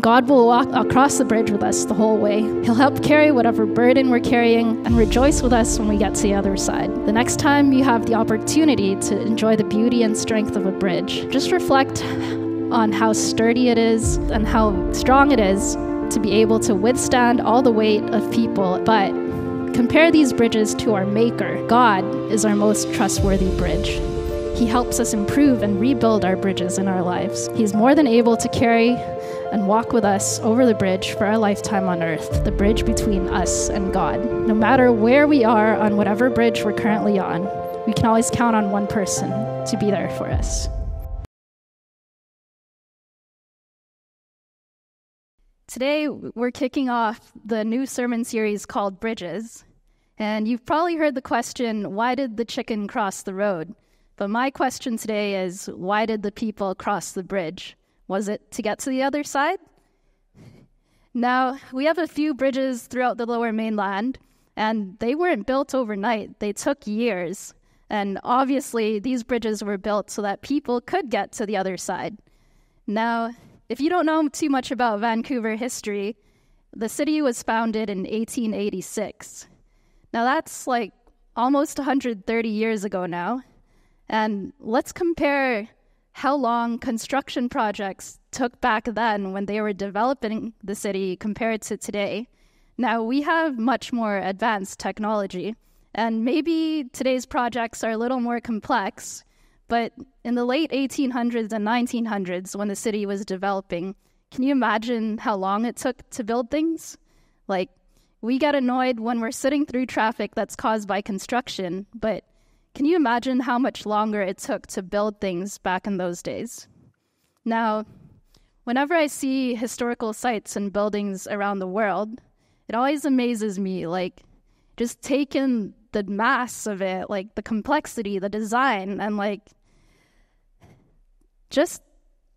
God will walk across the bridge with us the whole way. He'll help carry whatever burden we're carrying and rejoice with us when we get to the other side. The next time you have the opportunity to enjoy the beauty and strength of a bridge, just reflect on how sturdy it is and how strong it is to be able to withstand all the weight of people. But compare these bridges to our Maker. God is our most trustworthy bridge. He helps us improve and rebuild our bridges in our lives. He's more than able to carry and walk with us over the bridge for our lifetime on earth, the bridge between us and God. No matter where we are on whatever bridge we're currently on, we can always count on one person to be there for us. Today, we're kicking off the new sermon series called Bridges. And you've probably heard the question, why did the chicken cross the road? But my question today is, why did the people cross the bridge? Was it to get to the other side? Now, we have a few bridges throughout the Lower Mainland, and they weren't built overnight. They took years. And obviously, these bridges were built so that people could get to the other side. Now, if you don't know too much about Vancouver history, the city was founded in 1886. Now, that's like almost 130 years ago now. And let's compare how long construction projects took back then when they were developing the city compared to today. Now, we have much more advanced technology, and maybe today's projects are a little more complex, but in the late 1800s and 1900s, when the city was developing, can you imagine how long it took to build things? Like, we get annoyed when we're sitting through traffic that's caused by construction, but can you imagine how much longer it took to build things back in those days? Now, whenever I see historical sites and buildings around the world, it always amazes me, like, just taking the mass of it, like the complexity, the design, and like, just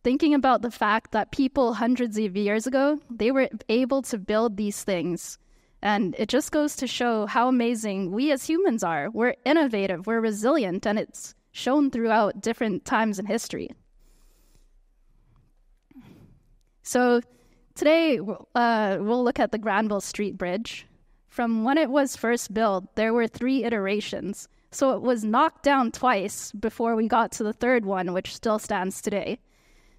thinking about the fact that people hundreds of years ago, they were able to build these things. And it just goes to show how amazing we as humans are. We're innovative, we're resilient, and it's shown throughout different times in history. So today, we'll look at the Granville Street Bridge. From when it was first built, there were 3 iterations. So it was knocked down twice before we got to the third one, which still stands today.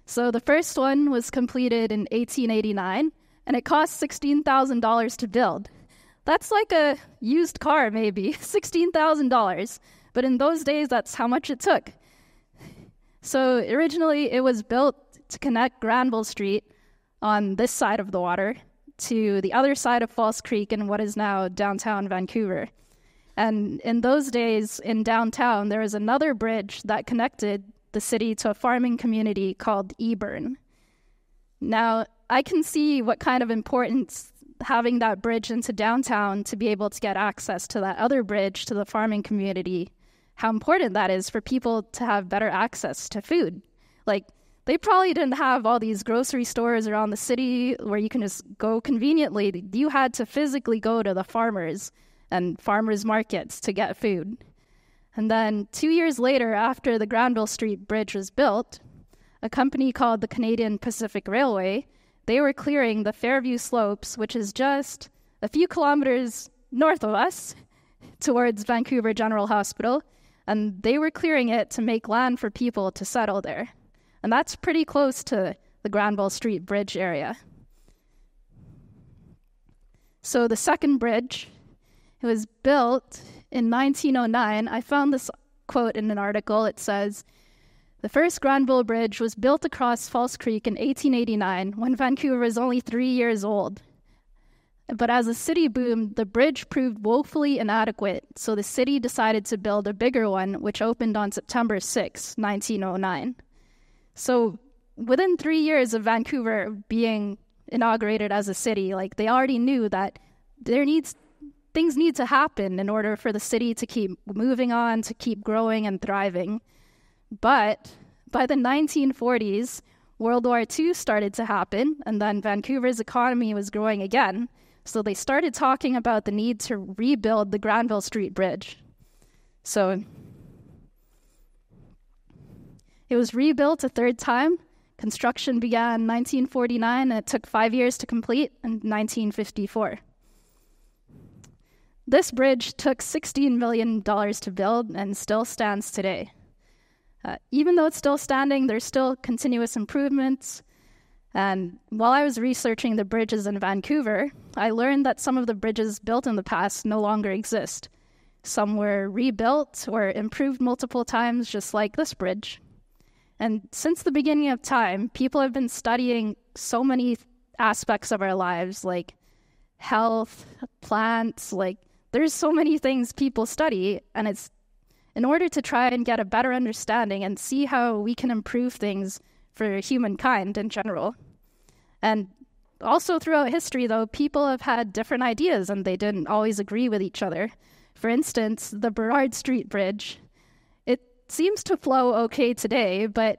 So the first one was completed in 1889, and it cost $16,000 to build. That's like a used car, maybe, $16,000. But in those days, that's how much it took. So originally, it was built to connect Granville Street on this side of the water to the other side of False Creek in what is now downtown Vancouver. And in those days, in downtown, there was another bridge that connected the city to a farming community called Eburn. Now, I can see what kind of importance having that bridge into downtown to be able to get access to that other bridge to the farming community, how important that is for people to have better access to food. Like, they probably didn't have all these grocery stores around the city where you can just go conveniently. You had to physically go to the farmers and farmers markets to get food. And then 2 years later, after the Granville Street Bridge was built, a company called the Canadian Pacific Railway, they were clearing the Fairview Slopes, which is just a few kilometers north of us, towards Vancouver General Hospital, and they were clearing it to make land for people to settle there. And that's pretty close to the Granville Street Bridge area. So the second bridge, it was built in 1909. I found this quote in an article. It says, "The first Granville Bridge was built across False Creek in 1889 when Vancouver was only 3 years old. But as the city boomed, the bridge proved woefully inadequate, so the city decided to build a bigger one, which opened on September 6, 1909. So within 3 years of Vancouver being inaugurated as a city, like, they already knew that things need to happen in order for the city to keep moving on, to keep growing and thriving. But by the 1940s, World War II started to happen, and then Vancouver's economy was growing again. So they started talking about the need to rebuild the Granville Street Bridge. So it was rebuilt a third time, Construction began in 1949, and it took 5 years to complete in 1954. This bridge took $16 million to build and still stands today. Even though it's still standing, there's still continuous improvements. And while I was researching the bridges in Vancouver, I learned that some of the bridges built in the past no longer exist. Some were rebuilt or improved multiple times, just like this bridge. And since the beginning of time, people have been studying so many aspects of our lives, like health, plants, there's so many things people study, and it's in order to try and get a better understanding and see how we can improve things for humankind in general. And also throughout history, though, people have had different ideas and they didn't always agree with each other. For instance, the Burrard Street Bridge, it seems to flow okay today, but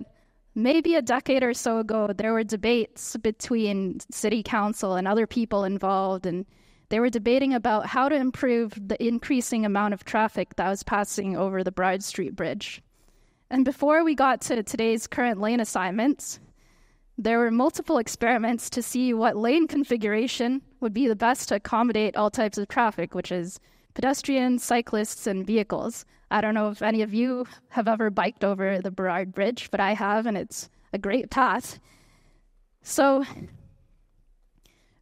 maybe a decade or so ago, there were debates between city council and other people involved, and they were debating about how to improve the increasing amount of traffic that was passing over the Burrard Street Bridge. And before we got to today's current lane assignments, there were multiple experiments to see what lane configuration would be the best to accommodate all types of traffic, which is pedestrians, cyclists, and vehicles. I don't know if any of you have ever biked over the Burrard Bridge, but I have, and it's a great path. So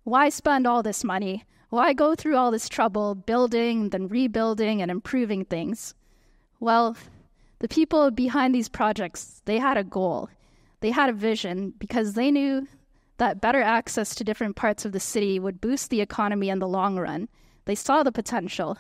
why spend all this money? Why go through all this trouble building, then rebuilding, and improving things? Well, the people behind these projects, they had a goal. They had a vision because they knew that better access to different parts of the city would boost the economy in the long run. They saw the potential.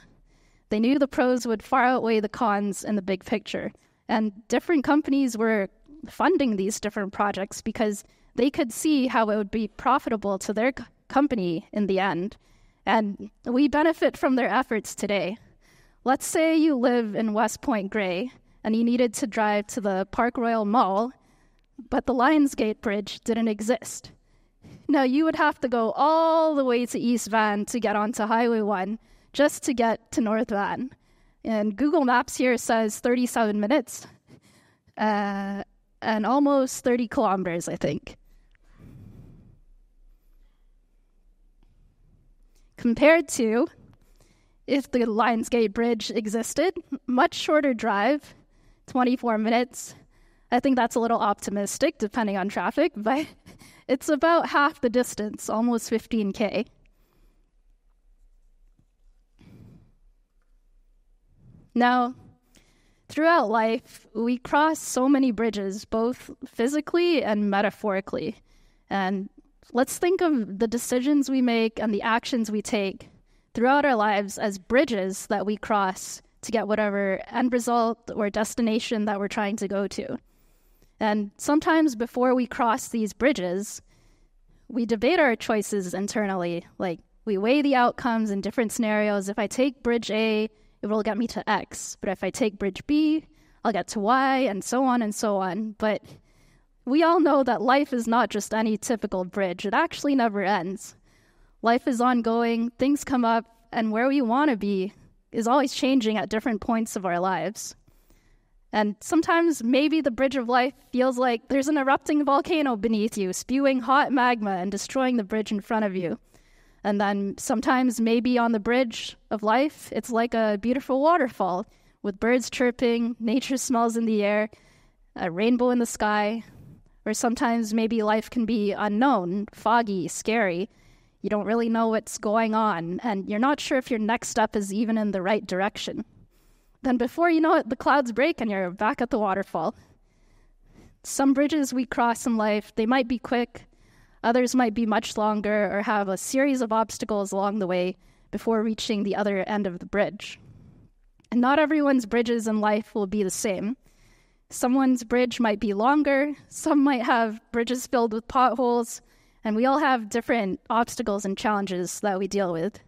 They knew the pros would far outweigh the cons in the big picture. And different companies were funding these different projects because they could see how it would be profitable to their company in the end. And we benefit from their efforts today. Let's say you live in West Point Grey and you needed to drive to the Park Royal Mall, but the Lionsgate Bridge didn't exist. Now, you would have to go all the way to East Van to get onto Highway 1 just to get to North Van. And Google Maps here says 37 minutes and almost 30 kilometers, I think. Compared to if the Lionsgate Bridge existed, much shorter drive, 24 minutes. I think that's a little optimistic depending on traffic, but it's about half the distance, almost 15K. Now, throughout life, we cross so many bridges, both physically and metaphorically. And let's think of the decisions we make and the actions we take throughout our lives as bridges that we cross to get whatever end result or destination that we're trying to go to. And sometimes before we cross these bridges, we debate our choices internally. Like, we weigh the outcomes in different scenarios. If I take bridge A, it will get me to X. But if I take bridge B, I'll get to Y, and so on and so on. But we all know that life is not just any typical bridge. It actually never ends. Life is ongoing, things come up, and where we want to be is always changing at different points of our lives. And sometimes maybe the bridge of life feels like there's an erupting volcano beneath you, spewing hot magma and destroying the bridge in front of you. And then sometimes maybe on the bridge of life, it's like a beautiful waterfall with birds chirping, nature smells in the air, a rainbow in the sky. Or sometimes maybe life can be unknown, foggy, scary. You don't really know what's going on, and you're not sure if your next step is even in the right direction. Then before you know it, the clouds break and you're back at the waterfall. Some bridges we cross in life, they might be quick, others might be much longer or have a series of obstacles along the way before reaching the other end of the bridge. And not everyone's bridges in life will be the same. Someone's bridge might be longer, some might have bridges filled with potholes, and we all have different obstacles and challenges that we deal with.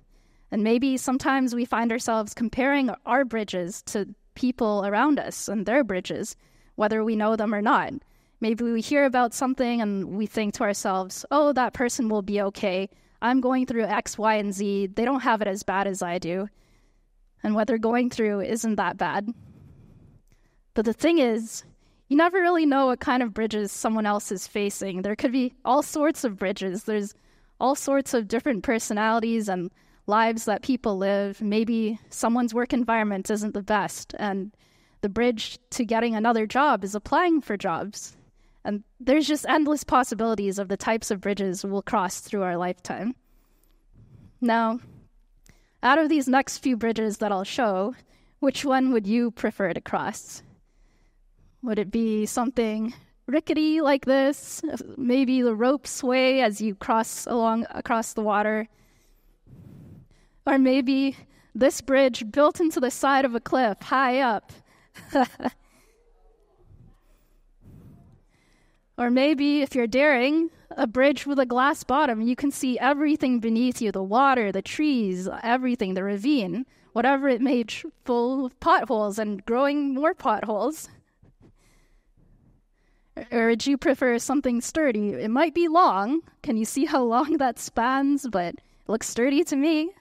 And maybe sometimes we find ourselves comparing our bridges to people around us and their bridges, whether we know them or not. Maybe we hear about something and we think to ourselves, oh, that person will be okay. I'm going through X, Y, and Z. They don't have it as bad as I do. And what they're going through isn't that bad. But the thing is, you never really know what kind of bridges someone else is facing. There could be all sorts of bridges. There's all sorts of different personalities and lives that people live. Maybe someone's work environment isn't the best, and the bridge to getting another job is applying for jobs. And there's just endless possibilities of the types of bridges we'll cross through our lifetime. Now, out of these next few bridges that I'll show, which one would you prefer to cross? Would it be something rickety like this? Maybe the rope sway as you cross across the water? Or maybe this bridge built into the side of a cliff high up? Or maybe, if you're daring, a bridge with a glass bottom. You can see everything beneath you, the water, the trees, everything, the ravine, whatever it may be, full of potholes and growing more potholes. Or would you prefer something sturdy? It might be long. Can you see how long that spans? But it looks sturdy to me.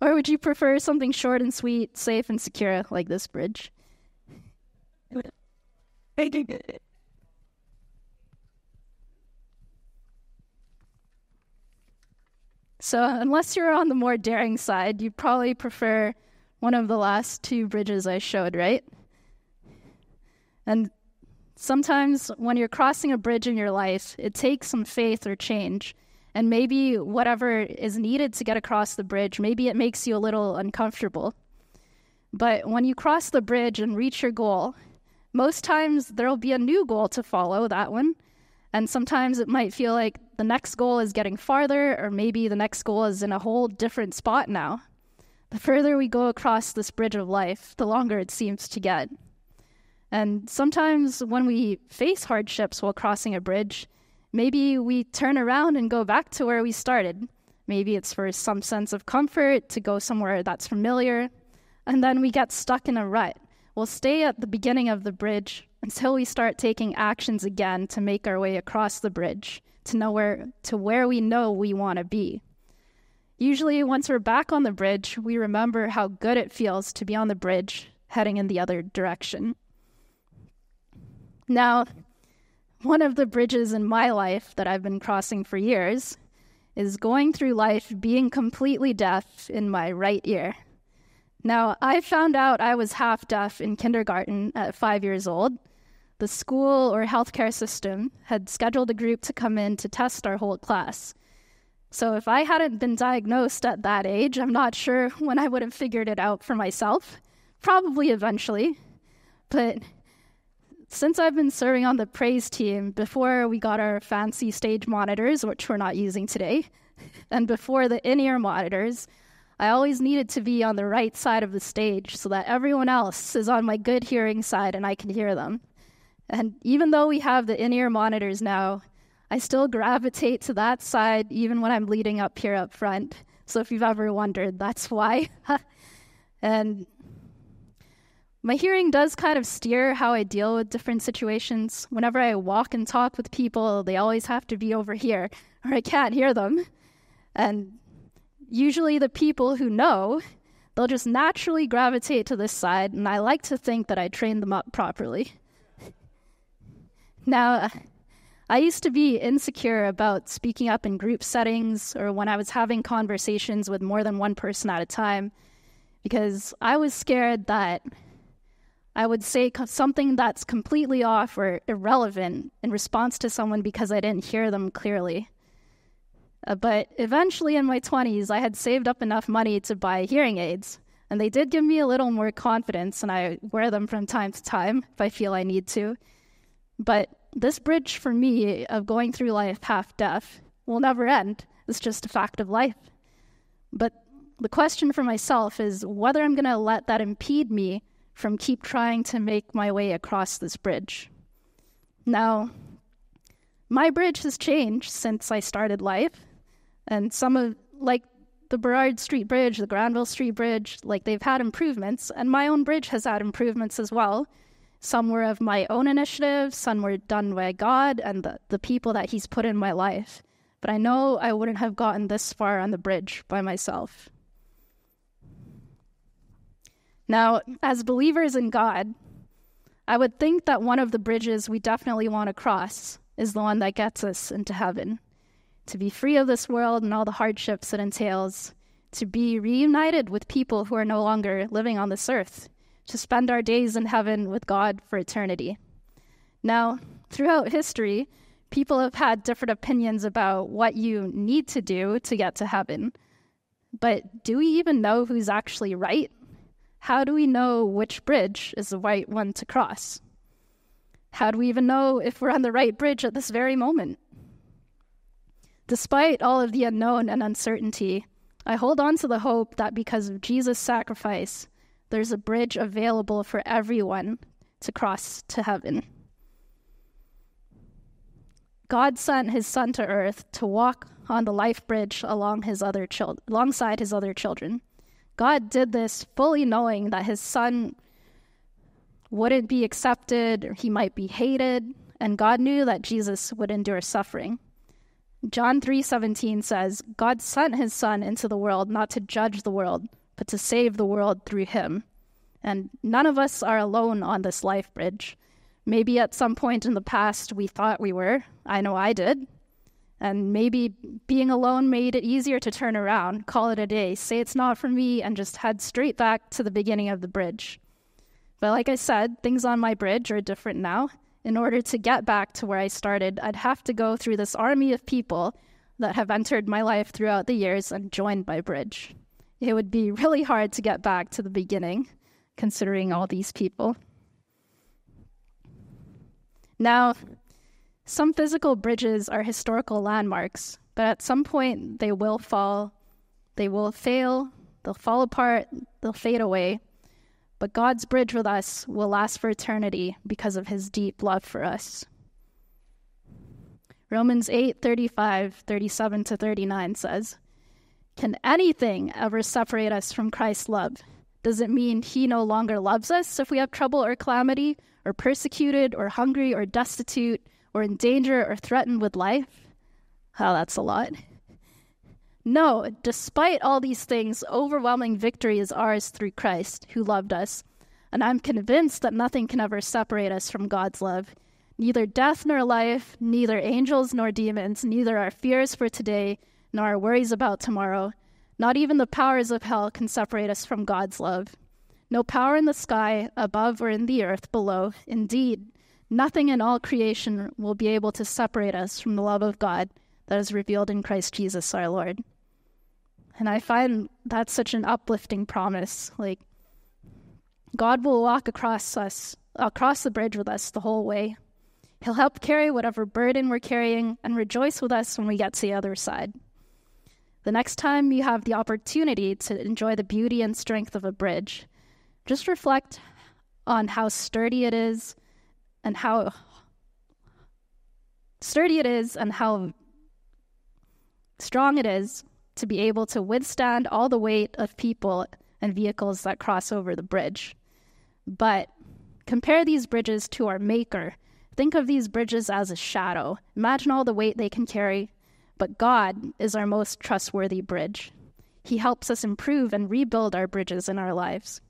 Or would you prefer something short and sweet, safe and secure, like this bridge? So unless you're on the more daring side, you'd probably prefer one of the last two bridges I showed, right? And sometimes when you're crossing a bridge in your life, it takes some faith or change. And maybe whatever is needed to get across the bridge, maybe it makes you a little uncomfortable. But when you cross the bridge and reach your goal, most times there'll be a new goal to follow that one. And sometimes it might feel like the next goal is getting farther, or maybe the next goal is in a whole different spot now. The further we go across this bridge of life, the longer it seems to get. And sometimes when we face hardships while crossing a bridge, maybe we turn around and go back to where we started. Maybe it's for some sense of comfort, to go somewhere that's familiar, and then we get stuck in a rut. We'll stay at the beginning of the bridge until we start taking actions again to make our way across the bridge, to where we know we want to be. Usually, once we're back on the bridge, we remember how good it feels to be on the bridge, heading in the other direction. Now, one of the bridges in my life that I've been crossing for years is going through life being completely deaf in my right ear. Now, I found out I was half deaf in kindergarten at 5 years old. The school or healthcare system had scheduled a group to come in to test our whole class. So if I hadn't been diagnosed at that age, I'm not sure when I would have figured it out for myself. Probably eventually. But since I've been serving on the praise team, before we got our fancy stage monitors, which we're not using today, and before the in-ear monitors, I always needed to be on the right side of the stage so that everyone else is on my good hearing side and I can hear them. And even though we have the in-ear monitors now, I still gravitate to that side even when I'm leading up here up front. So if you've ever wondered, that's why. And my hearing does kind of steer how I deal with different situations. Whenever I walk and talk with people, they always have to be over here, or I can't hear them. And usually the people who know, they'll just naturally gravitate to this side, and I like to think that I trained them up properly. Now, I used to be insecure about speaking up in group settings or when I was having conversations with more than one person at a time, because I was scared that I would say something that's completely off or irrelevant in response to someone because I didn't hear them clearly. But eventually in my 20s, I had saved up enough money to buy hearing aids, and they did give me a little more confidence, and I wear them from time to time if I feel I need to. But this bridge for me of going through life half deaf will never end. It's just a fact of life. But the question for myself is whether I'm going to let that impede me from keep trying to make my way across this bridge. Now, my bridge has changed since I started life. And some of, like the Burrard Street Bridge, the Granville Street Bridge, like they've had improvements. And my own bridge has had improvements as well. Some were of my own initiative, some were done by God and the people that he's put in my life. But I know I wouldn't have gotten this far on the bridge by myself. Now, as believers in God, I would think that one of the bridges we definitely want to cross is the one that gets us into heaven. To be free of this world and all the hardships it entails, to be reunited with people who are no longer living on this earth, to spend our days in heaven with God for eternity. Now, throughout history, people have had different opinions about what you need to do to get to heaven. But do we even know who's actually right? How do we know which bridge is the right one to cross? How do we even know if we're on the right bridge at this very moment? Despite all of the unknown and uncertainty, I hold on to the hope that because of Jesus' sacrifice, there's a bridge available for everyone to cross to heaven. God sent his son to earth to walk on the life bridge alongside his other children. God did this fully knowing that his son wouldn't be accepted, or he might be hated, and God knew that Jesus would endure suffering. John 3:17 says, God sent his son into the world not to judge the world, but to save the world through him. And none of us are alone on this life bridge. Maybe at some point in the past we thought we were. I know I did. And maybe being alone made it easier to turn around, call it a day, say it's not for me, and just head straight back to the beginning of the bridge. But like I said, things on my bridge are different now. In order to get back to where I started, I'd have to go through this army of people that have entered my life throughout the years and joined my bridge. It would be really hard to get back to the beginning, considering all these people. Now, some physical bridges are historical landmarks, but at some point they will fall, they will fail, they'll fall apart, they'll fade away. But God's bridge with us will last for eternity because of his deep love for us. Romans 8:35-37-39 says, Can anything ever separate us from Christ's love? Does it mean he no longer loves us if we have trouble or calamity, or persecuted, or hungry, or destitute, or in danger, or threatened with life? Oh, that's a lot. No, despite all these things, overwhelming victory is ours through Christ, who loved us. And I'm convinced that nothing can ever separate us from God's love. Neither death nor life, neither angels nor demons, neither our fears for today, nor our worries about tomorrow, not even the powers of hell can separate us from God's love. No power in the sky, above or in the earth below. Indeed, nothing in all creation will be able to separate us from the love of God that is revealed in Christ Jesus our Lord. And I find that's such an uplifting promise. Like, God will walk across the bridge with us the whole way. He'll help carry whatever burden we're carrying and rejoice with us when we get to the other side. The next time you have the opportunity to enjoy the beauty and strength of a bridge, just reflect on how sturdy it is and how strong it is to be able to withstand all the weight of people and vehicles that cross over the bridge. But compare these bridges to our Maker. Think of these bridges as a shadow. Imagine all the weight they can carry. But God is our most trustworthy bridge. He helps us improve and rebuild our bridges in our lives.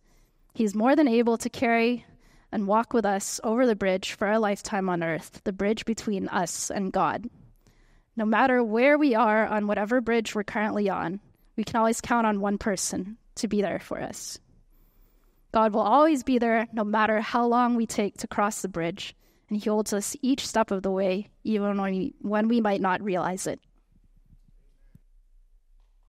He's more than able to carry and walk with us over the bridge for our lifetime on earth, the bridge between us and God. No matter where we are on whatever bridge we're currently on, we can always count on one person to be there for us. God will always be there no matter how long we take to cross the bridge, and he holds us each step of the way, even when we might not realize it.